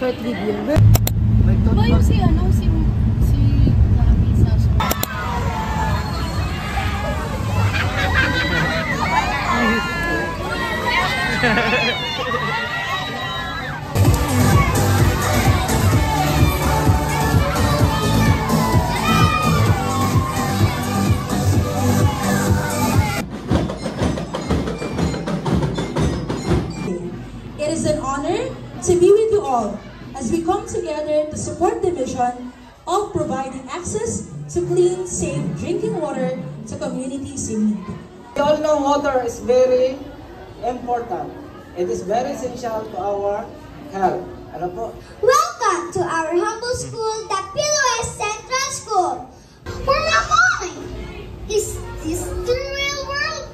short video. Ba yung si Gabi sa It is an honor to be with you all as we come together to support the mission of providing access to clean, safe drinking water to communities in need. We all know water is very important. It is very essential to our health. Ano po? Welcome to our humble school, the PLOS Central School. Where am I? Is this the real world?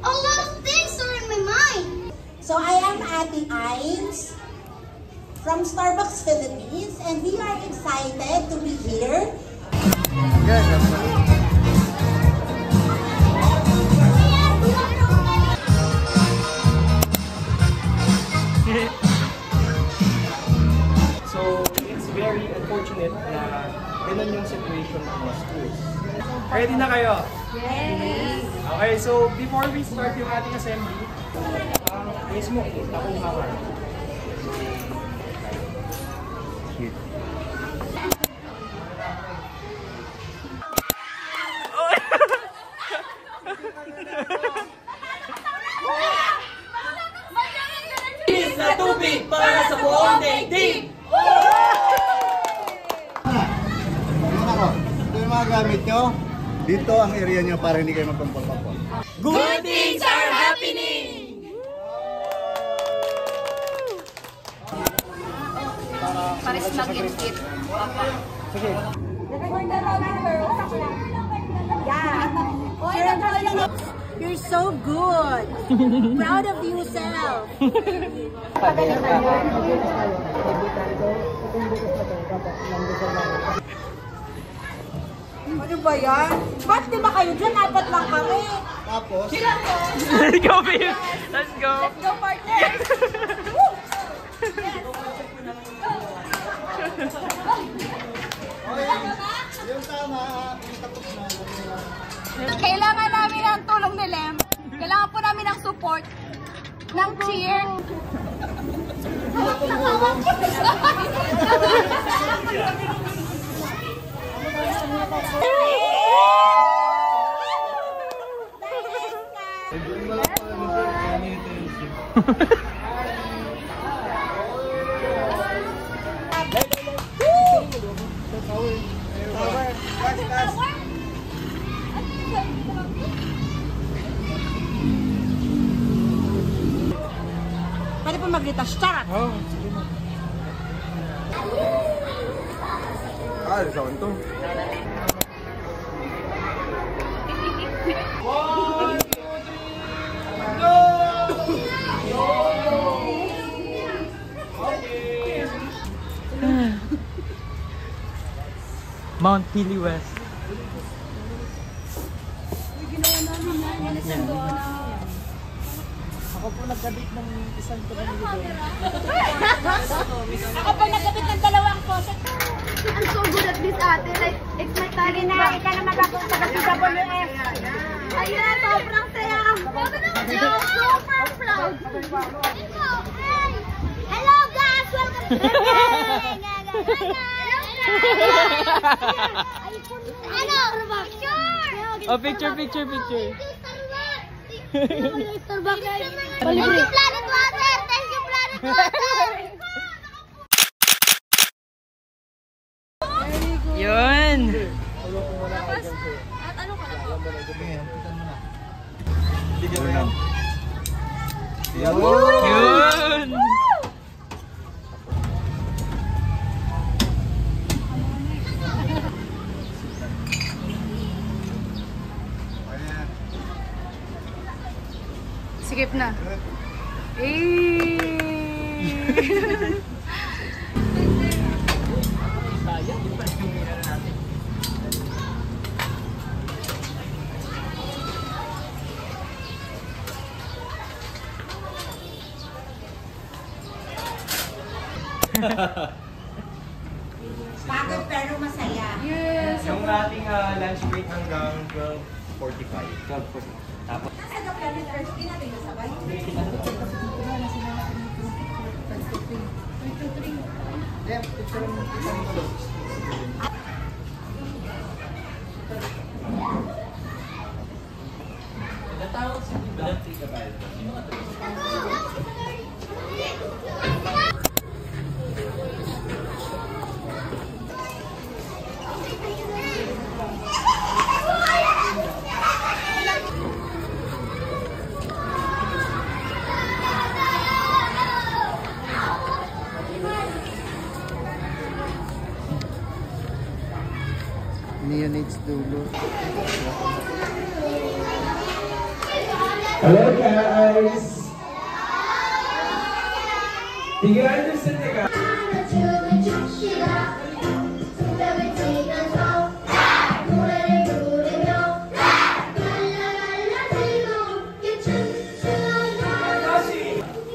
A lot of things are in my mind. So I am Ate Ines from Starbucks Philippines, and we are excited to be here. So it's very unfortunate na ganun yung situation ng mga schools. Ready na kayo? Yes! Okay, so before we start yung ating assembly, mismo, takong hammer. Is na tubig para sa buong daigdig! Ito yung mga gamit nyo. Dito ang area nyo para hindi kayo magpampal-pampal. Good things are happening! Paris mag-get. Sige. You're so good. Proud of yourself. Ano ba yan? Ba't di ba kayo dyan? Apat lang kami. Tapos, Let's go, babe! Let's go! Let's go, partner! yung tama, tapos na. Kailangan namin ng tulong ni Lem. Kailangan po namin ng support. Ng cheer. Pwede po mag-litas. Charot! Oh, sige mo. Sa ito. Mount Pili West. Ako po nagkabit ng isang tumingin. Ako pa nagkabit ng dalawang poset. I'm so good at this, ate. Like, it's my talent. Hindi ka na makapunta sa WF. Ayan, sobrang saya. I'm super proud. Hello, guys. Welcome to the Ano? Sure. Oh, picture. Thank you, Planet Water. Thank you, Planet Water. Yun! At ano ka na po? Yun! Skip na. Pagod pero masaya. Yes. Yung ating lunch break hanggang 12:45. 12:45. Tapos, Ano Planet Earth? Di natin nasabay. Neonates dulo. hello guys! Do you understand the guys?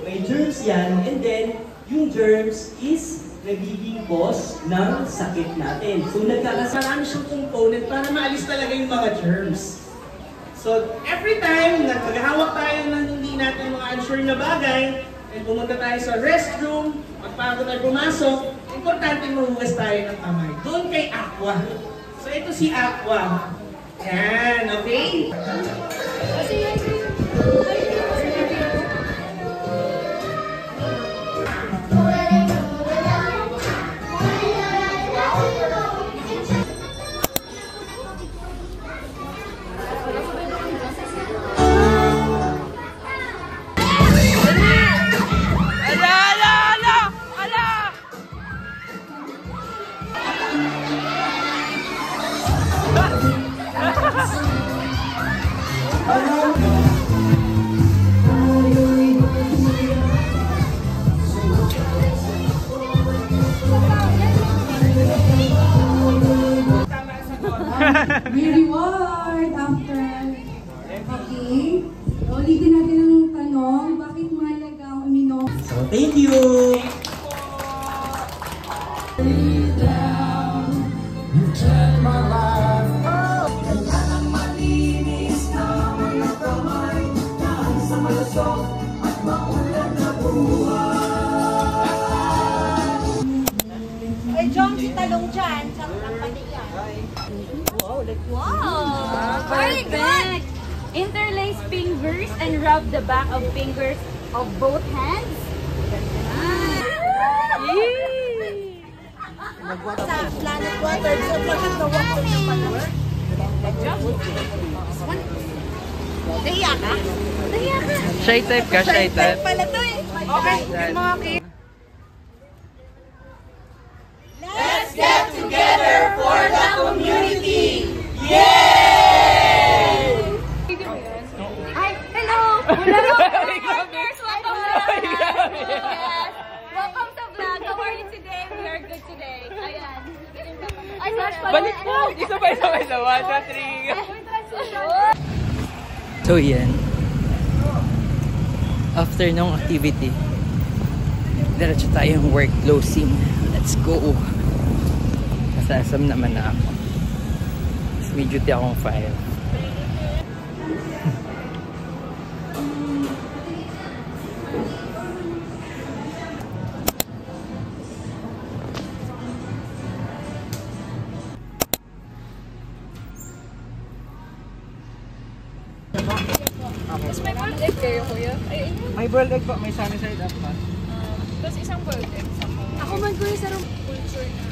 May germs yan, and then yung germs is nagiging cause ng sakit natin. So nagkakasaran siyang component para maalis talaga yung mga germs. So every time na maghahawak tayo ng hindi natin mga unsure na bagay, and pumunta tayo sa restroom, magpago tayo pumasok, importante mahugas tayo ng kamay. Doon kay Aqua. So ito si Aqua. Yan, okay? May reward after. Okay. Ulitin natin ang tanong, bakit mahalaga ang uminom? So thank you! Ay, John, si Talong dyan. Sa kampanya yan. Wow! Very good! Interlace fingers and rub the back of fingers of both hands. Sa Planet Water, so bakit na walk to yung manure? Nahiya ka? Nahiya ka? Shy type ka, shy type. Pala to eh. Okay, yung mga kids. Let's get together for the community! Hi! Hello! Hello! Partners! Welcome to the vlog! Yes! Welcome to vlog! How are you today? We are good today. Ayan. Ay, slash pala. Balik po! Isa pa, isa pa, isa. 1, 2, 3. So yan. After nung activity, diretso tayong work closing. Let's go! Nasasam naman na ako. May duty akong 5. May boiled egg kayo, kuya? Ay, May boiled egg po, may sunny side up pa. tapos isang boiled egg. Ako man, kuya, sa room. Culture na.